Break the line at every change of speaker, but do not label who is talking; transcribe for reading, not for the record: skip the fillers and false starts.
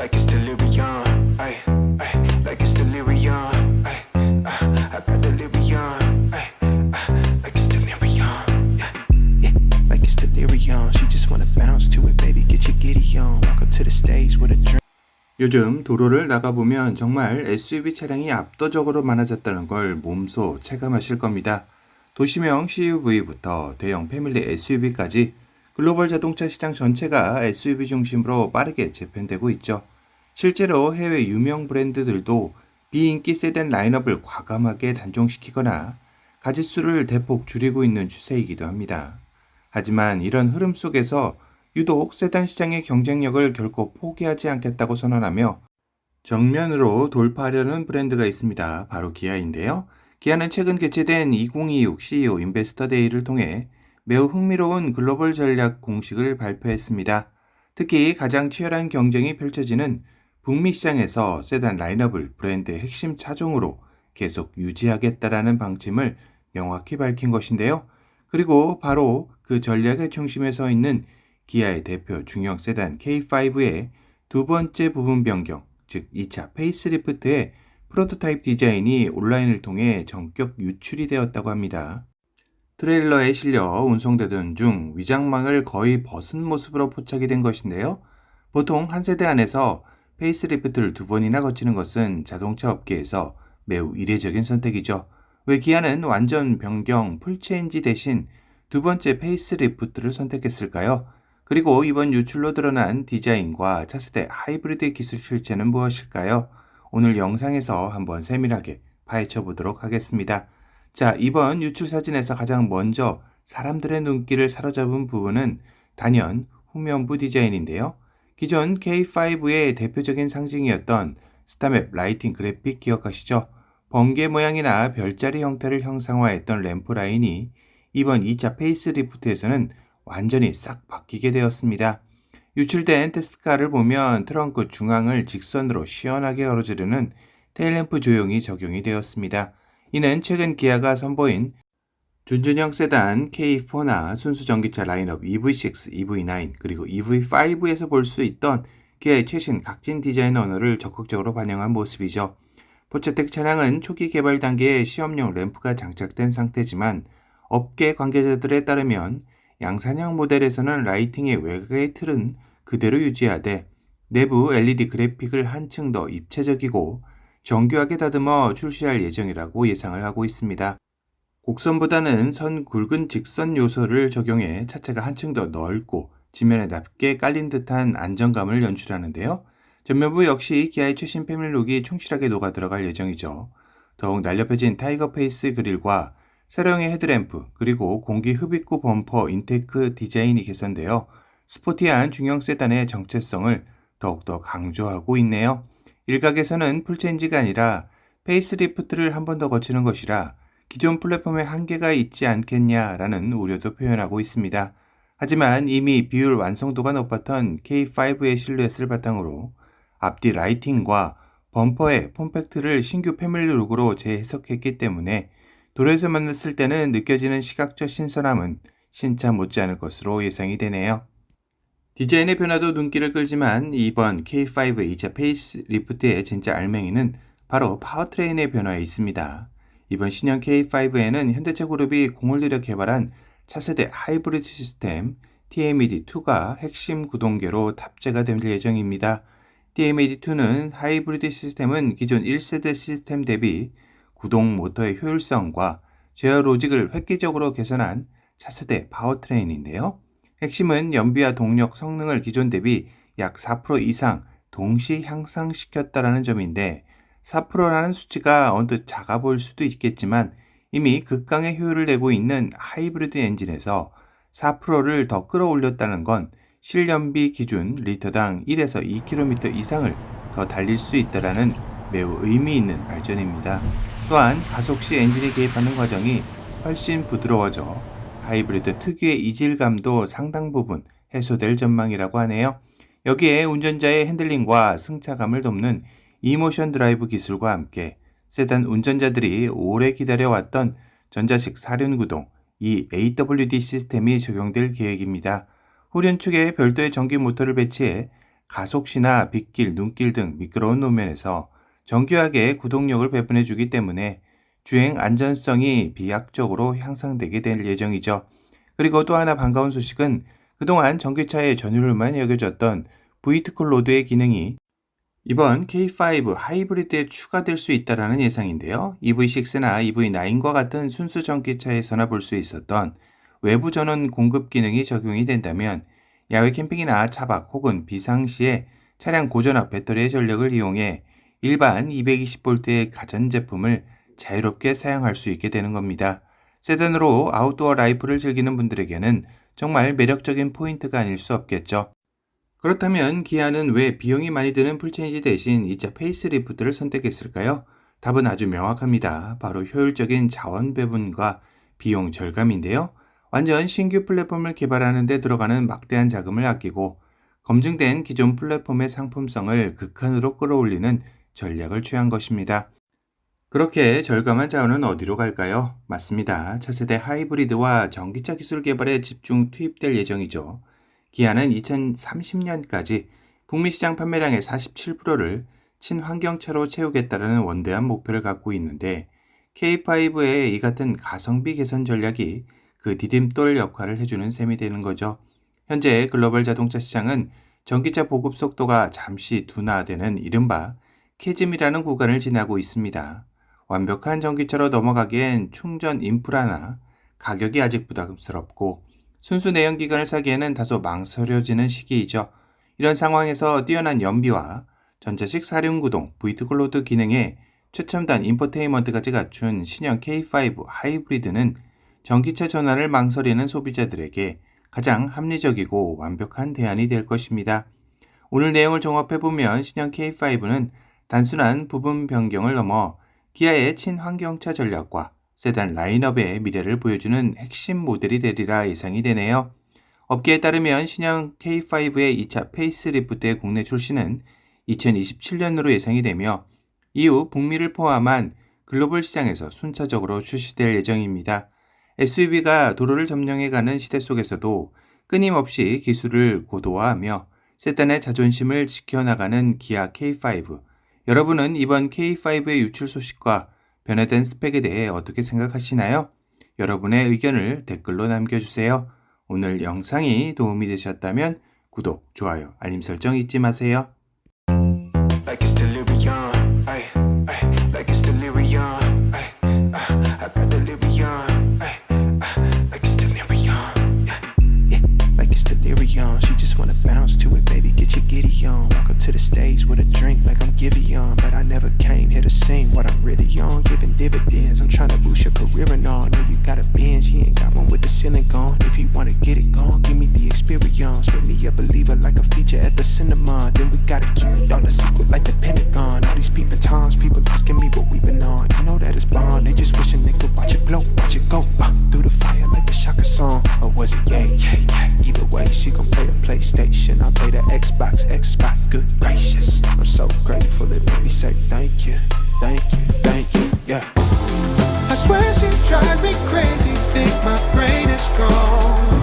like it's delirium. Ay, ay, like it's delirium. Ay, I got delirium. Ay, like it's delirium. Yeah, yeah, like it's delirium. She just wanna bounce to it, baby. Get your giddy on. Welcome to the stage with a drink.
요즘 도로를 나가보면 정말 SUV 차량이 압도적으로 많아졌다는 걸 몸소 체감하실 겁니다. 도시명 CUV부터 대형 패밀리 SUV까지 글로벌 자동차 시장 전체가 SUV 중심으로 빠르게 재편되고 있죠. 실제로 해외 유명 브랜드들도 비인기 세단 라인업을 과감하게 단종시키거나 가짓수를 대폭 줄이고 있는 추세이기도 합니다. 하지만 이런 흐름 속에서 유독 세단 시장의 경쟁력을 결코 포기하지 않겠다고 선언하며 정면으로 돌파하려는 브랜드가 있습니다. 바로 기아인데요. 기아는 최근 개최된 2026 CEO 인베스터 데이를 통해 매우 흥미로운 글로벌 전략 공식을 발표했습니다. 특히 가장 치열한 경쟁이 펼쳐지는 북미 시장에서 세단 라인업을 브랜드의 핵심 차종으로 계속 유지하겠다라는 방침을 명확히 밝힌 것인데요. 그리고 바로 그 전략의 중심에 서 있는 기아의 대표 중형 세단 K5의 두 번째 부분 변경, 즉 2차 페이스리프트의 프로토타입 디자인이 온라인을 통해 전격 유출이 되었다고 합니다. 트레일러에 실려 운송되던 중 위장막을 거의 벗은 모습으로 포착이 된 것인데요. 보통 한 세대 안에서 페이스리프트를 두 번이나 거치는 것은 자동차 업계에서 매우 이례적인 선택이죠. 왜 기아는 완전 변경 풀체인지 대신 두 번째 페이스리프트를 선택했을까요? 그리고 이번 유출로 드러난 디자인과 차세대 하이브리드 기술 실체는 무엇일까요? 오늘 영상에서 한번 세밀하게 파헤쳐 보도록 하겠습니다. 자, 이번 유출 사진에서 가장 먼저 사람들의 눈길을 사로잡은 부분은 단연 후면부 디자인인데요. 기존 K5의 대표적인 상징이었던 스타맵 라이팅 그래픽 기억하시죠? 번개 모양이나 별자리 형태를 형상화했던 램프 라인이 이번 2차 페이스리프트에서는 완전히 싹 바뀌게 되었습니다. 유출된 테스트카를 보면 트렁크 중앙을 직선으로 시원하게 가로지르는 테일램프 조형이 적용이 되었습니다. 이는 최근 기아가 선보인 준준형 세단 K4나 순수 전기차 라인업 EV6, EV9 그리고 EV5에서 볼 수 있던 기아의 최신 각진 디자인 언어를 적극적으로 반영한 모습이죠. 포체텍 차량은 초기 개발 단계에 시험용 램프가 장착된 상태지만 업계 관계자들에 따르면 양산형 모델에서는 라이팅의 외곽의 틀은 그대로 유지하되 내부 LED 그래픽을 한층 더 입체적이고 정교하게 다듬어 출시할 예정이라고 예상을 하고 있습니다. 곡선보다는 선 굵은 직선 요소를 적용해 차체가 한층 더 넓고 지면에 낮게 깔린 듯한 안정감을 연출하는데요. 전면부 역시 기아의 최신 패밀리룩이 충실하게 녹아 들어갈 예정이죠. 더욱 날렵해진 타이거 페이스 그릴과 세로형의 헤드램프 그리고 공기 흡입구 범퍼 인테이크 디자인이 개선되어 스포티한 중형 세단의 정체성을 더욱더 강조하고 있네요. 일각에서는 풀체인지가 아니라 페이스리프트를 한 번 더 거치는 것이라 기존 플랫폼에 한계가 있지 않겠냐라는 우려도 표현하고 있습니다. 하지만 이미 비율 완성도가 높았던 K5의 실루엣을 바탕으로 앞뒤 라이팅과 범퍼의 폼팩트를 신규 패밀리룩으로 재해석했기 때문에 도로에서 만났을 때는 느껴지는 시각적 신선함은 신차 못지않을 것으로 예상이 되네요. 디자인의 변화도 눈길을 끌지만 이번 K5의 2차 페이스리프트의 진짜 알맹이는 바로 파워트레인의 변화에 있습니다. 이번 신형 K5에는 현대차 그룹이 공을 들여 개발한 차세대 하이브리드 시스템 TMED2가 핵심 구동계로 탑재가 될 예정입니다. TMED2는 하이브리드 시스템은 기존 1세대 시스템 대비 구동 모터의 효율성과 제어 로직을 획기적으로 개선한 차세대 파워트레인인데요. 핵심은 연비와 동력 성능을 기존 대비 약 4% 이상 동시 향상시켰다라는 점인데 4%라는 수치가 언뜻 작아 보일 수도 있겠지만 이미 극강의 효율을 내고 있는 하이브리드 엔진에서 4%를 더 끌어올렸다는 건 실연비 기준 리터당 1에서 2km 이상을 더 달릴 수 있다라는 매우 의미 있는 발전입니다. 또한 가속 시 엔진이 개입하는 과정이 훨씬 부드러워져 하이브리드 특유의 이질감도 상당 부분 해소될 전망이라고 하네요. 여기에 운전자의 핸들링과 승차감을 돕는 이모션 드라이브 기술과 함께 세단 운전자들이 오래 기다려왔던 전자식 사륜구동 이 AWD 시스템이 적용될 계획입니다. 후륜축에 별도의 전기 모터를 배치해 가속시나 빗길, 눈길 등 미끄러운路面에서 정교하게 구동력을 배분해주기 때문에 주행 안전성이 비약적으로 향상되게 될 예정이죠. 그리고 또 하나 반가운 소식은 그동안 전기차의 전유물만 여겨졌던 브이트쿨 로드의 기능이 이번 K5 하이브리드에 추가될 수 있다는 예상인데요. EV6나 EV9과 같은 순수 전기차에서나 볼 수 있었던 외부 전원 공급 기능이 적용이 된다면 야외 캠핑이나 차박 혹은 비상시에 차량 고전압 배터리의 전력을 이용해 일반 220V의 가전제품을 자유롭게 사용할 수 있게 되는 겁니다. 세단으로 아웃도어 라이프를 즐기는 분들에게는 정말 매력적인 포인트가 아닐 수 없겠죠. 그렇다면 기아는 왜 비용이 많이 드는 풀체인지 대신 이차 페이스리프트를 선택했을까요? 답은 아주 명확합니다. 바로 효율적인 자원 배분과 비용 절감인데요. 완전 신규 플랫폼을 개발하는 데 들어가는 막대한 자금을 아끼고 검증된 기존 플랫폼의 상품성을 극한으로 끌어올리는 전략을 취한 것입니다. 그렇게 절감한 자원은 어디로 갈까요? 맞습니다. 차세대 하이브리드와 전기차 기술 개발에 집중 투입될 예정이죠. 기아는 2030년까지 북미 시장 판매량의 47%를 친환경차로 채우겠다는 원대한 목표를 갖고 있는데 K5의 이 같은 가성비 개선 전략이 그 디딤돌 역할을 해주는 셈이 되는 거죠. 현재 글로벌 자동차 시장은 전기차 보급 속도가 잠시 둔화되는 이른바 캐즘이라는 구간을 지나고 있습니다. 완벽한 전기차로 넘어가기엔 충전 인프라나 가격이 아직 부담스럽고 순수 내연기관을 사기에는 다소 망설여지는 시기이죠. 이런 상황에서 뛰어난 연비와 전자식 사륜구동, 브이트쿨 로드 기능에 최첨단 인포테인먼트까지 갖춘 신형 K5 하이브리드는 전기차 전환을 망설이는 소비자들에게 가장 합리적이고 완벽한 대안이 될 것입니다. 오늘 내용을 종합해보면 신형 K5는 단순한 부분 변경을 넘어 기아의 친환경차 전략과 세단 라인업의 미래를 보여주는 핵심 모델이 되리라 예상이 되네요. 업계에 따르면 신형 K5의 2차 페이스리프트의 국내 출시는 2027년으로 예상이 되며 이후 북미를 포함한 글로벌 시장에서 순차적으로 출시될 예정입니다. SUV가 도로를 점령해가는 시대 속에서도 끊임없이 기술을 고도화하며 세단의 자존심을 지켜나가는 기아 K5. 여러분은 이번 K5의 유출 소식과 변화된 스펙에 대해 어떻게 생각하시나요? 여러분의 의견을 댓글로 남겨주세요. 오늘 영상이 도움이 되셨다면 구독, 좋아요, 알림 설정 잊지 마세요.
Like it's delirium, ay, ay, like it's delirium, ay, I got delirium, ay, like it's delirium, yeah, like it's delirium. She just wanna bounce to it, baby, get your giddy on. Walk up to the stage with a drink like I'm Giveon, but I never came here to sing what I'm really on. Giving dividends, I'm trying to boost your career and all. Know you got a Benz, you ain't got one with the ceiling gone. If you wanna get it gone, give me the experience. Make me a believer like a feature at the cinema. Then we gotta keep it all a secret like the Pentagon. All these peeping times, people asking me what we been on. You know that it's bomb, they just wishing they could watch it glow, watch it go through the fire like the Shaka song. Or was it yay? Either way, she gon' play the PlayStation, I play the Xbox, good gracious. I'm so grateful, it made me say thank you, thank you, thank you, yeah. I swear she drives me crazy, think my brain is gone.